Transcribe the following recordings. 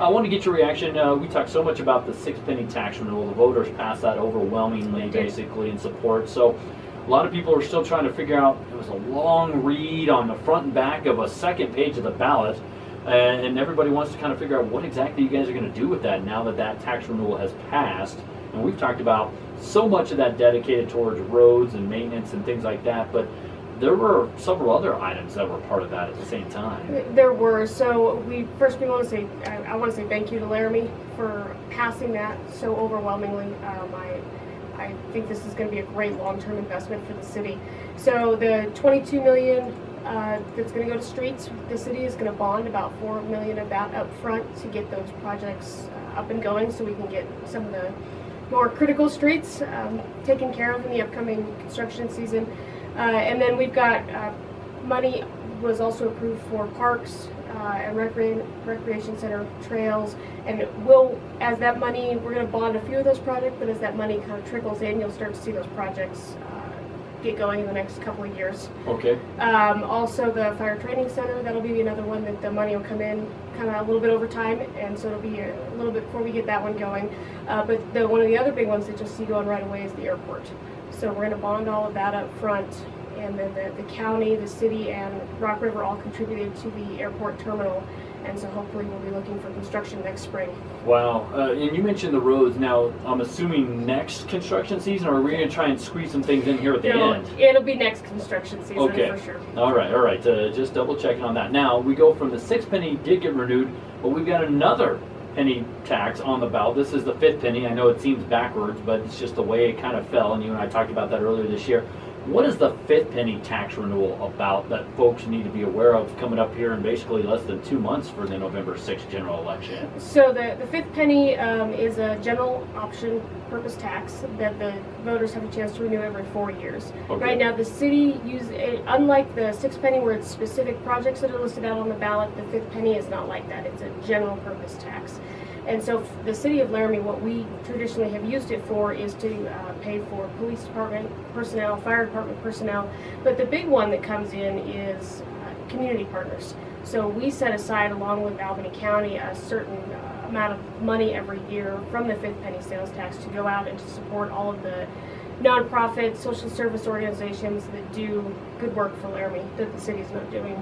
I want to get your reaction. We talked so much about the 6-penny tax renewal. The voters passed that overwhelmingly, basically, in support. So a lot of people are still trying to figure out. It was a long read on the front and back of a second page of the ballot, and everybody wants to kind of figure out what exactly you guys are going to do with that now that that tax renewal has passed. And we've talked about so much of that dedicated towards roads and maintenance and things like that, but there were several other items that were part of that at the same time. There were. So we want to say, I want to say thank you to Laramie for passing that so overwhelmingly. I think this is going to be a great long-term investment for the city. So the $22 million that's going to go to streets, the city is going to bond about $4 million of that up front to get those projects up and going, so we can get some of the more critical streets taken care of in the upcoming construction season. And then we've got money was also approved for parks and recreation center, trails, and as that money, we're going to bond a few of those projects, but as that money kind of trickles in, you'll start to see those projects get going in the next couple of years. Okay. Also the fire training center, that'll be another one that the money will come in kind of a little bit over time, and so it'll be a little bit before we get that one going. But one of the other big ones that you'll see going right away is the airport. So we're going to bond all of that up front, and then the county, the city, and Rock River all contributed to the airport terminal, and so hopefully we'll be looking for construction next spring. Wow. And you mentioned the roads. Now, I'm assuming next construction season, or are we going to try and squeeze some things in here at the end? It'll be next construction season, for sure. All right. Just double checking on that. Now, we go from the 6-penny did get renewed, but we've got another penny tax on the ballot. This is the 5th penny. I know it seems backwards, but it's just the way it kind of fell, and you and I talked about that earlier this year. What is the 5th penny tax renewal about that folks need to be aware of coming up here in basically less than 2 months for the November 6th general election? So the 5th penny is a general option purpose tax that the voters have a chance to renew every 4 years. Okay. Right now the city unlike the 6th penny where it's specific projects that are listed out on the ballot, the 5th penny is not like that. It's a general purpose tax. And so the city of Laramie, what we traditionally have used it for is to pay for police department personnel, fire department personnel. But the big one that comes in is community partners. So we set aside, along with Albany County, a certain amount of money every year from the 5th penny sales tax to go out and to support all of the nonprofit social service organizations that do good work for Laramie that the city's not doing,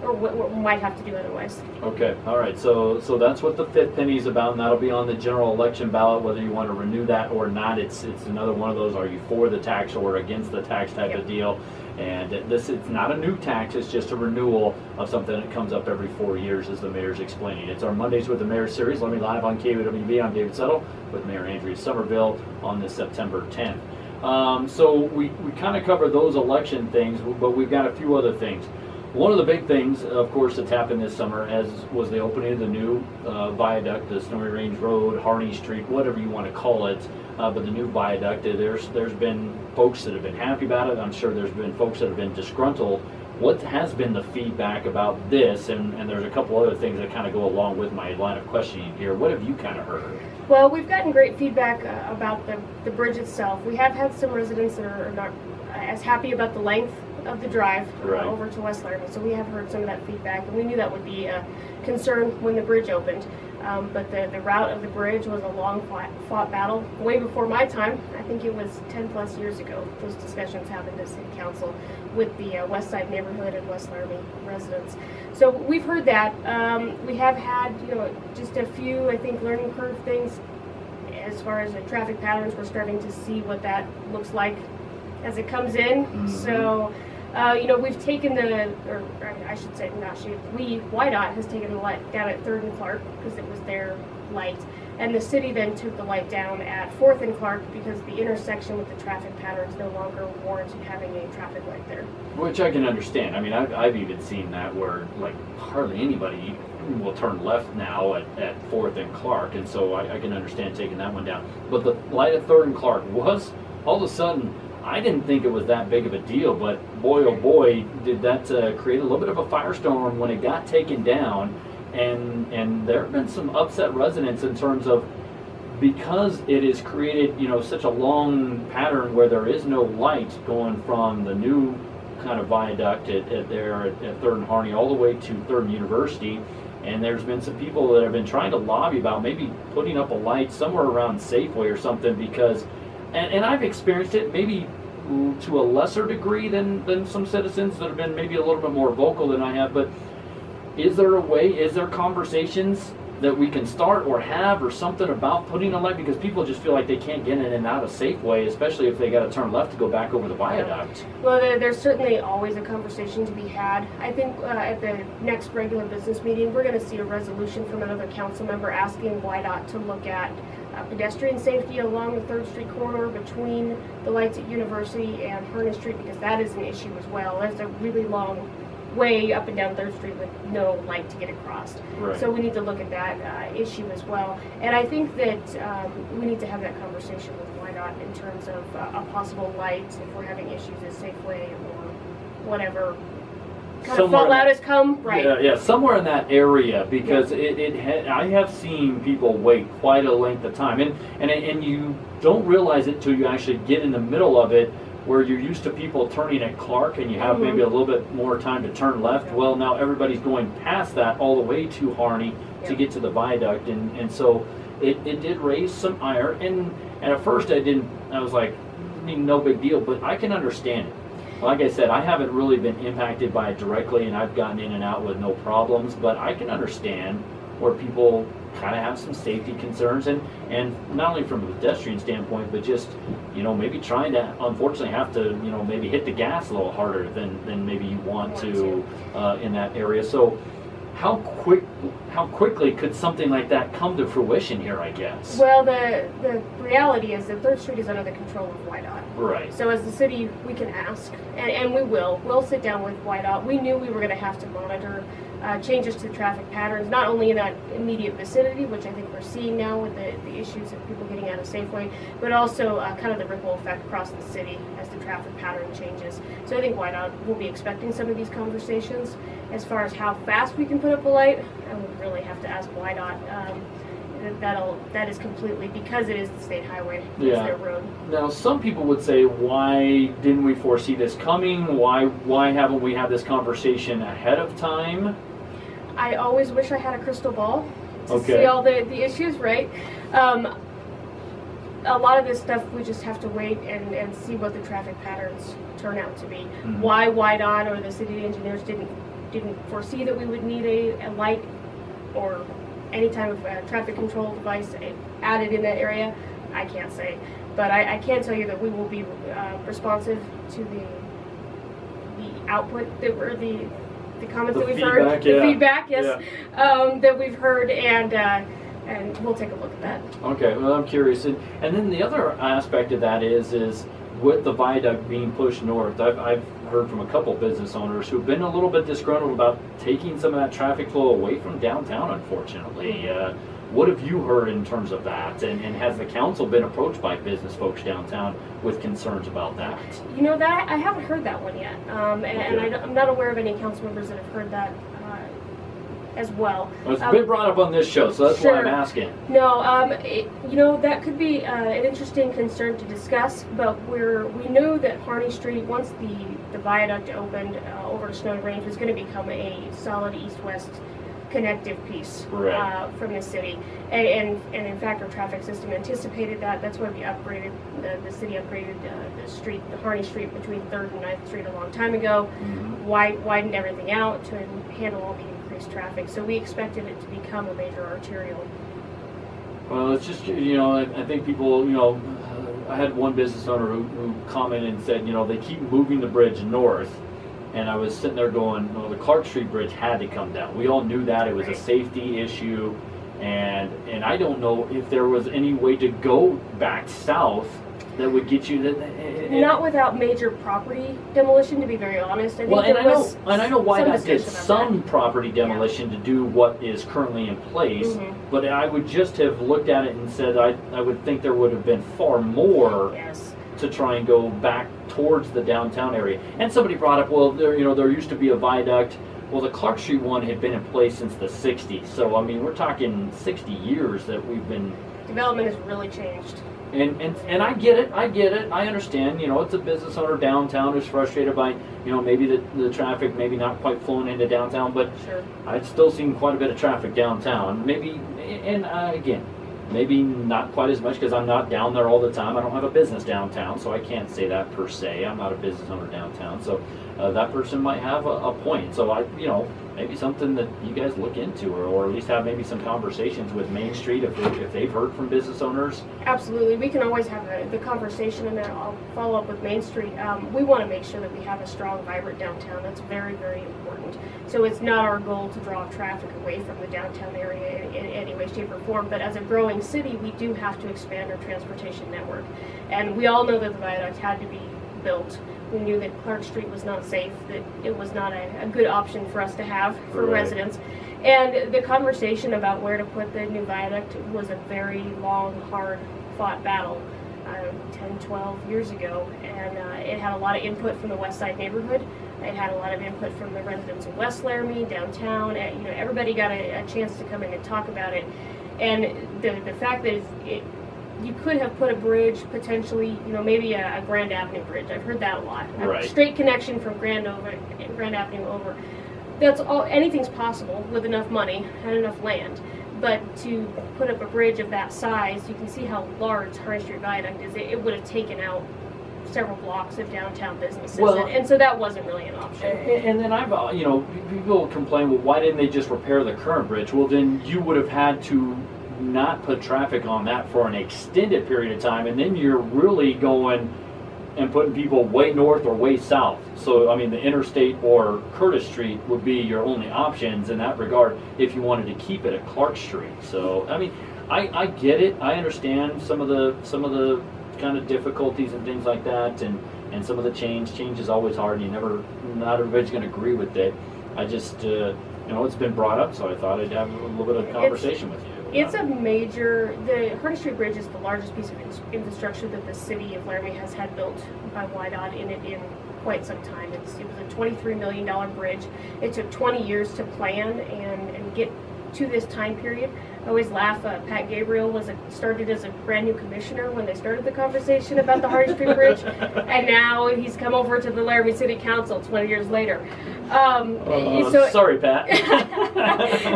or what might have to do otherwise. Okay, all right. So that's what the 5th penny is about, and that'll be on the general election ballot, whether you want to renew that or not. It's another one of those, are you for the tax or against the tax type of deal. And it's not a new tax, it's just a renewal of something that comes up every 4 years, as the mayor's explaining. It's our Mondays with the Mayor series. Let me live on KOWB. I'm David Settle with Mayor Andrea Summerville on this September 10th. So we kind of covered those election things, but we've got a few other things. One of the big things, of course, that's happened this summer was the opening of the new viaduct, the Snowy Range Road, Harney Street, whatever you want to call it, but the new viaduct. There's been folks that have been happy about it. I'm sure there's been folks that have been disgruntled. What has been the feedback about this? And there's a couple other things that kind of go along with my line of questioning here. What have you kind of heard? Well, we've gotten great feedback about the bridge itself. We have had some residents that are not as happy about the length of the drive over to West Laramie. So we have heard some of that feedback, and we knew that would be a concern when the bridge opened. But the route of the bridge was a long fought battle way before my time. I think it was 10 plus years ago. Those discussions happened at City Council with the West Side neighborhood and West Laramie residents. So we've heard that. We have had just a few, I think, learning curve things as far as the traffic patterns. We're starting to see what that looks like as it comes in. Mm-hmm. So we've taken YDOT has taken the light down at 3rd and Clark because it was their light. And the city then took the light down at 4th and Clark because the intersection with the traffic patterns no longer warranted having a traffic light there. Which I can understand. I mean, I've even seen that where hardly anybody will turn left now at 4th and Clark, and so I can understand taking that one down. But the light at 3rd and Clark was, all of a sudden, I didn't think it was that big of a deal, but boy, oh boy, did that create a little bit of a firestorm when it got taken down. And there have been some upset residents in terms of, because it has created, such a long pattern where there is no light going from the new kind of viaduct at 3rd and Harney all the way to 3rd and University. And there's been some people that have been trying to lobby about maybe putting up a light somewhere around Safeway or something, because, and I've experienced it maybe to a lesser degree than some citizens that have been maybe a little bit more vocal than I have, but is there a way, is there conversations that we can start or have or something about putting a light, because people just feel like they can't get in and out of Safeway, especially if they got to turn left to go back over the viaduct. Well, there's certainly always a conversation to be had. I think at the next regular business meeting, we're going to see a resolution from another council member asking YDOT to look at pedestrian safety along the 3rd Street corridor between the lights at University and Harney Street, because that is an issue as well. There's a really long way up and down 3rd Street with no light to get across. Right. So we need to look at that issue as well. And I think that we need to have that conversation with YDOT in terms of a possible light if we're having issues at Safeway or whatever kind of fallout has come. Right. Yeah, somewhere in that area, because I have seen people wait quite a length of time, and you don't realize it till you actually get in the middle of it, where you're used to people turning at Clark and you have maybe a little bit more time to turn left. Well, now everybody's going past that all the way to Harney to get to the viaduct, and so it did raise some ire, and at first I was like, no big deal, but I can understand it. Like I said, I haven't really been impacted by it directly, and I've gotten in and out with no problems, but I can understand where people kind of have some safety concerns, and not only from a pedestrian standpoint, but just, maybe trying to, unfortunately, have to, maybe hit the gas a little harder than maybe you want to in that area. So how quickly could something like that come to fruition here, I guess? Well, the reality is that 3rd Street is under the control of YDOT. Right. So as the city, we can ask, and we will. We'll sit down with YDOT. We knew we were going to have to monitor changes to traffic patterns, not only in that immediate vicinity, which I think we're seeing now with the issues of people getting out of Safeway, but also kind of the ripple effect across the city as the traffic pattern changes. So I think YDOT will be expecting some of these conversations. As far as how fast we can put up a light, I would really have to ask YDOT. That is completely, because it is the state highway, it's their road. Now, some people would say, why didn't we foresee this coming? Why haven't we had this conversation ahead of time? I always wish I had a crystal ball to see all the issues, right? A lot of this stuff we just have to wait and see what the traffic patterns turn out to be. Why YDOT or the city engineers didn't foresee that we would need a light or any type of traffic control device added in that area, I can't say. But I can tell you that we will be responsive to the output that were the comments that we've heard, the feedback, that we've heard, and we'll take a look at that. Okay, well, I'm curious, and then the other aspect of that is with the viaduct being pushed north. I've heard from a couple business owners who've been a little bit disgruntled about taking some of that traffic flow away from downtown, unfortunately. What have you heard in terms of that? And has the council been approached by business folks downtown with concerns about that? That I haven't heard that one yet. And I'm not aware of any council members that have heard that as well. It's been brought up on this show, so that's why I'm asking. No, that could be an interesting concern to discuss, but we know that Harney Street, once the viaduct opened over to Snowy Range, was going to become a solid east-west connective piece from the city, and in fact our traffic system anticipated that. That's why we upgraded the city upgraded the Harney Street between 3rd and 9th Street a long time ago, widened everything out to handle all the increased traffic. So we expected it to become a major arterial. Well, it's just, I think people, I had one business owner who commented and said, they keep moving the bridge north. And I was sitting there going, the Clark Street Bridge had to come down. We all knew that. It was a safety issue. And I don't know if there was any way to go back south that would get you not without major property demolition, to be very honest. I know why that did some property demolition to do what is currently in place, but I would just have looked at it and said I would think there would have been far more to try and go back towards the downtown area. And somebody brought up, well, there used to be a viaduct. Well, the Clark Street one had been in place since the 60s. So, I mean, we're talking 60 years that we've been... Development has really changed. And I get it. I understand. You know, it's a business owner downtown who's frustrated by, you know, maybe the traffic maybe not quite flowing into downtown, but sure. I've still seen quite a bit of traffic downtown. Maybe, and again, maybe not quite as much because I'm not down there all the time. I don't have a business downtown, so I can't say that per se. I'm not a business owner downtown, so that person might have a point. So you know, maybe something that you guys look into, or at least have maybe some conversations with Main Street if they've heard from business owners. Absolutely, we can always have the conversation, and then I'll follow up with Main Street. We want to make sure that we have a strong, vibrant downtown. That's very, very important. So it's not our goal to draw traffic away from the downtown area in any way, shape, or form. But as a growing city, we do have to expand our transportation network. And we all know that the viaduct had to be built. We knew that Clark Street was not safe, that it was not a good option for us to have for residents. And the conversation about where to put the new viaduct was a very long, hard fought battle 10, 12 years ago. And it had a lot of input from the West Side neighborhood. It had a lot of input from the residents of West Laramie, downtown. You know, everybody got a chance to come in and talk about it. And the fact that you could have put a bridge, potentially, you know, maybe a Grand Avenue bridge. I've heard that a lot. Right. A straight connection from Grand Avenue over. That's all. Anything's possible with enough money and enough land. But to put up a bridge of that size, you can see how large Hardy Street Viaduct is. It would have taken out several blocks of downtown businesses, and so that wasn't really an option. And then you know, people complain, well, why didn't they just repair the current bridge? Well, then you would have had to not put traffic on that for an extended period of time, and then you're really going and putting people way north or way south. So, I mean, the interstate or Curtis Street would be your only options in that regard if you wanted to keep it at Clark Street. So, I mean, I get it. I understand some of the kind of difficulties and things like that, and some of the change is always hard, and not everybody's going to agree with it. I just you know, it's been brought up, so I thought I'd have a little bit of conversation with you. It's a the Hardy Street Bridge is the largest piece of infrastructure that the city of Laramie has had built by YDOT in quite some time. It was a $23 million bridge. It took 20 years to plan and get to this time period. I always laugh. Pat Gabriel started as a brand new commissioner when they started the conversation about the Hardy Street Bridge, and now he's come over to the Laramie City Council 20 years later. Sorry, Pat.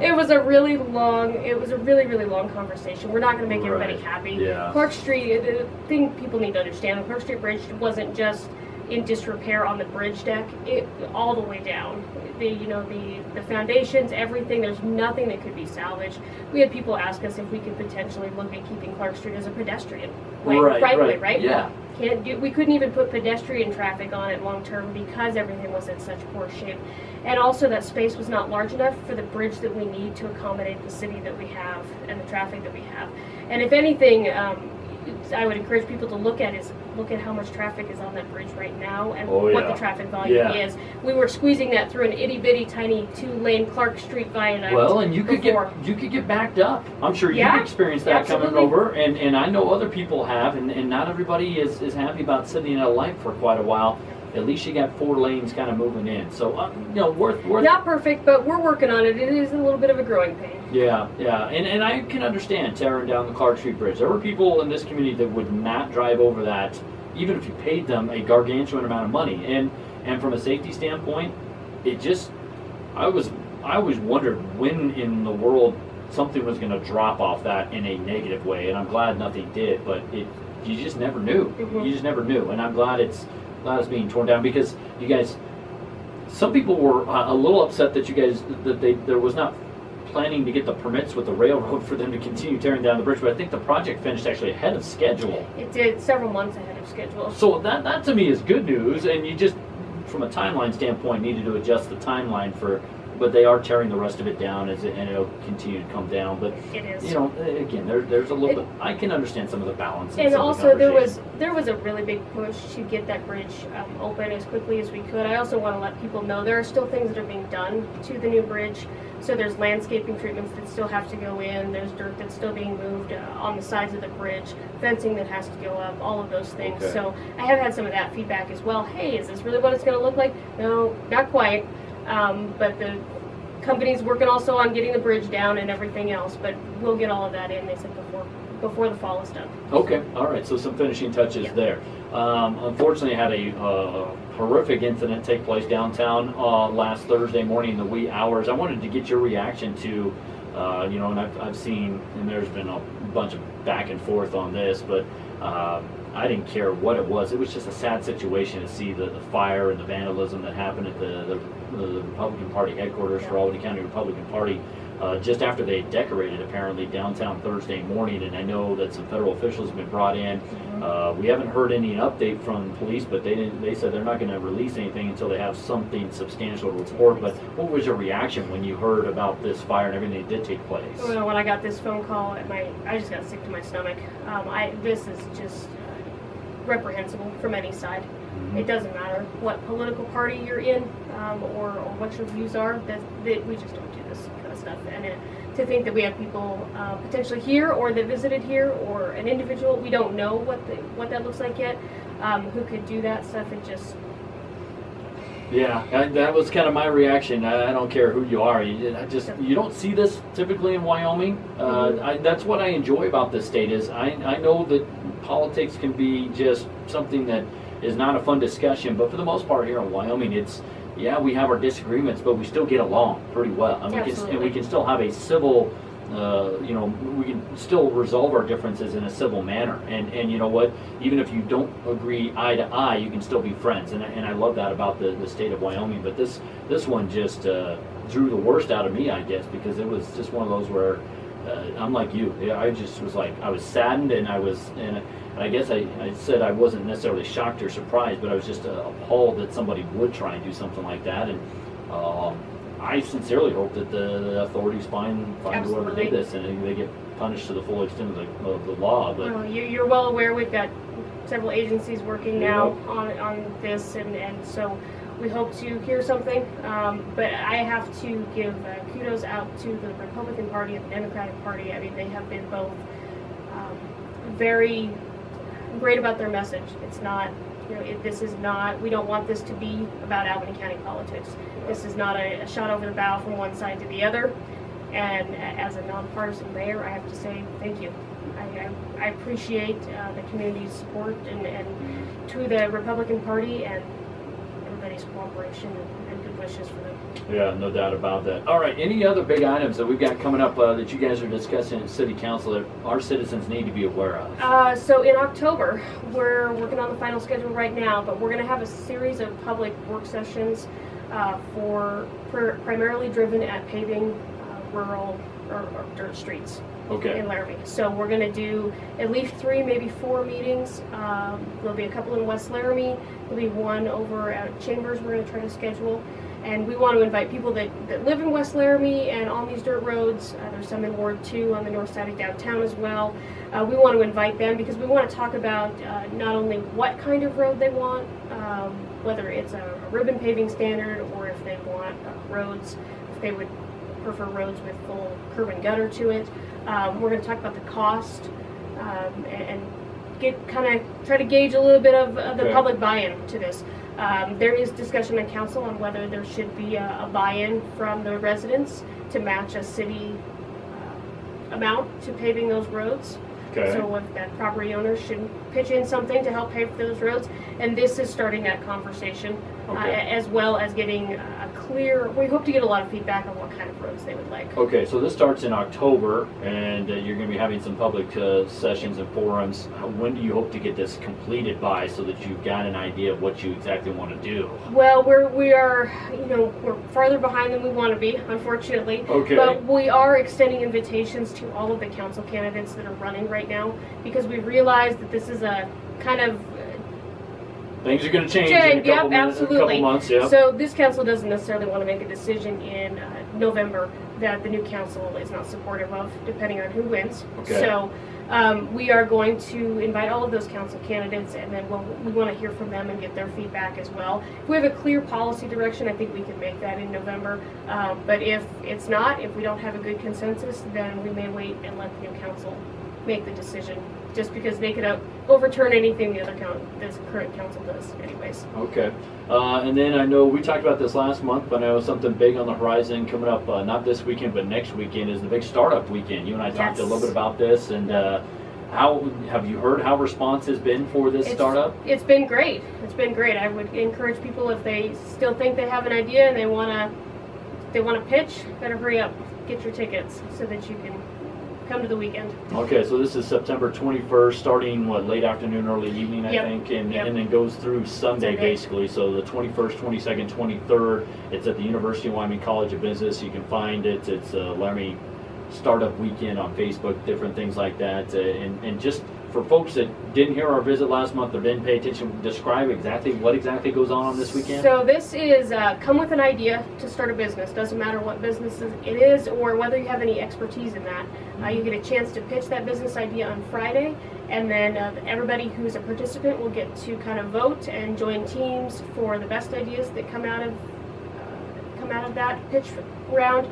It was a really really long conversation. We're not going to make everybody happy. Yeah. Clark Street, the thing people need to understand, the Clark Street Bridge wasn't just in disrepair on the bridge deck, all the way down. The foundations, everything, there's nothing that could be salvaged. We had people ask us if we could potentially look at keeping Clark Street as a pedestrian way, right? Yeah. We couldn't even put pedestrian traffic on it long term because everything was in such poor shape. And also that space was not large enough for the bridge that we need to accommodate the city that we have and the traffic that we have. And if anything, I would encourage people to look at how much traffic is on that bridge right now and what the traffic volume is. We were squeezing that through an itty bitty tiny 2-lane Clark Street viaduct. Well, and you could get backed up. I'm sure you've experienced that coming over, and I know other people have, and not everybody is happy about sitting in a light for quite a while. At least you got 4 lanes kind of moving in. So, you know, worth not perfect, but we're working on it. It is a little bit of a growing pain. Yeah. And I can understand tearing down the Clark Street Bridge. There were people in this community that would not drive over that, even if you paid them a gargantuan amount of money. And from a safety standpoint, I always wondered when in the world something was going to drop off that in a negative way. And I'm glad nothing did, but you just never knew. Mm-hmm. You just never knew. And I'm glad it's being torn down, because you guys, some people were a little upset that there was not planning to get the permits with the railroad for them to continue tearing down the bridge, but I think the project finished actually ahead of schedule. It did, several months ahead of schedule. So that to me is good news, and you just, from a timeline standpoint, needed to adjust the timeline but they are tearing the rest of it down, and it'll continue to come down. But it is. You know, again, there's a little bit. I can understand some of the balance. And also, there was a really big push to get that bridge open as quickly as we could. I also want to let people know there are still things that are being done to the new bridge. So there's landscaping treatments that still have to go in. There's dirt that's still being moved on the sides of the bridge, fencing that has to go up, all of those things. Okay. So I have had some of that feedback as well. Hey, is this really what it's going to look like? No, not quite. But the company's working also on getting the bridge down and everything else, but we'll get all of that in, they said, before the fall is done. Okay, all right, so some finishing touches there. Unfortunately, I had a horrific incident take place downtown last Thursday morning in the wee hours. I wanted to get your reaction to, you know, and I've seen, and there's been a bunch of back and forth on this, but I didn't care what it was. It was just a sad situation to see the fire and the vandalism that happened at the Republican Party headquarters for Albany County Republican Party just after they decorated apparently downtown Thursday morning. And I know that some federal officials have been brought in. We haven't heard any update from police, but they said they're not going to release anything until they have something substantial to report. But what was your reaction when you heard about this fire and everything that did take place? Well, when I got this phone call, I just got sick to my stomach. This is just reprehensible from any side. It doesn't matter what political party you're in or what your views are. That we just don't do this kind of stuff. And to think that we have people potentially here or that visited here or an individual, we don't know what that looks like yet, who could do that stuff. It just... Yeah, that was kind of my reaction. I don't care who you are. You don't see this typically in Wyoming. That's what I enjoy about this state is I know that politics can be just something that is not a fun discussion, but for the most part here in Wyoming, it's, yeah, we have our disagreements, but we still get along pretty well. And we can still have a civil, you know, we can still resolve our differences in a civil manner. And you know what, even if you don't agree eye to eye, you can still be friends. And I love that about the state of Wyoming. But this one just drew the worst out of me, I guess, because it was just one of those where I'm like you. I just was like, I was saddened, and I guess I said I wasn't necessarily shocked or surprised, but I was just appalled that somebody would try and do something like that. And I sincerely hope that the authorities find whoever did this and they get punished to the full extent of the law. But well, you're well aware we've got several agencies working now on this, and so we hope to hear something. But I have to give kudos out to the Republican Party and the Democratic Party. I mean, they have been both very great about their message. It's not, you know, this is not, we don't want this to be about Albany County politics. This is not a shot over the bow from one side to the other. And as a nonpartisan mayor, I have to say thank you. I appreciate the community's support and to the Republican Party and everybody's cooperation and good wishes for them. Yeah, no doubt about that. All right, any other big items that we've got coming up that you guys are discussing at City Council that our citizens need to be aware of? So in October, we're working on the final schedule right now, but we're going to have a series of public work sessions for primarily driven at paving rural or dirt streets in Laramie. So we're going to do at least 3, maybe 4 meetings. There'll be a couple in West Laramie. There'll be one over at Chambers we're going to try to schedule. And we want to invite people that live in West Laramie and on these dirt roads. There's some in Ward 2 on the north side of downtown as well. We want to invite them because we want to talk about not only what kind of road they want, whether it's a ribbon paving standard or if they want roads, if they would prefer roads with full curb and gutter to it. We're going to talk about the cost and try to gauge a little bit of the public buy-in to this. There is discussion on council on whether there should be a buy-in from the residents to match a city amount to paving those roads. So if that property owner should pitch in something to help pave those roads, and this is starting that conversation, as well as getting a clear, we hope to get a lot of feedback on what kind of roads they would like. Okay, so this starts in October, and you're going to be having some public sessions and forums. When do you hope to get this completed by, so that you've got an idea of what you exactly want to do? Well, we are, we're farther behind than we want to be, unfortunately. But we are extending invitations to all of the council candidates that are running right now, because we realize that this is a kind of things are going to change in a couple months. So this council doesn't necessarily want to make a decision in November that the new council is not supportive of, depending on who wins. So we are going to invite all of those council candidates, and then we want to hear from them and get their feedback as well. If we have a clear policy direction, I think we can make that in November. But if it's not, if we don't have a good consensus, then we may wait and let the new council make the decision, just because they could overturn anything this current council does anyways. And then I know we talked about this last month, but I know something big on the horizon coming up, not this weekend, but next weekend is the big startup weekend. You and I talked a little bit about this, and How have you heard how response has been for this startup? It's been great. It's been great. I would encourage people, if they still think they have an idea and they want to pitch, better hurry up, get your tickets so that you can come to the weekend. Okay, so this is September 21st, starting late afternoon, early evening, I think, and then goes through Sunday basically. So the 21st, 22nd, 23rd. It's at the University of Wyoming College of Business. You can find it. It's Laramie Startup Weekend on Facebook, different things like that. And just for folks that didn't hear our visit last month or didn't pay attention, describe what exactly goes on this weekend. So this is come with an idea to start a business. Doesn't matter what business it is or whether you have any expertise in that. You get a chance to pitch that business idea on Friday, and then everybody who's a participant will get to kind of vote and join teams for the best ideas that come out of that pitch round.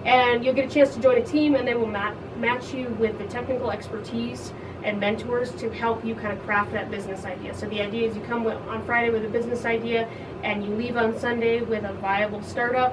And you'll get a chance to join a team, and they will match you with the technical expertise and mentors to help you kind of craft that business idea. So the idea is you come on Friday with a business idea, and you leave on Sunday with a viable startup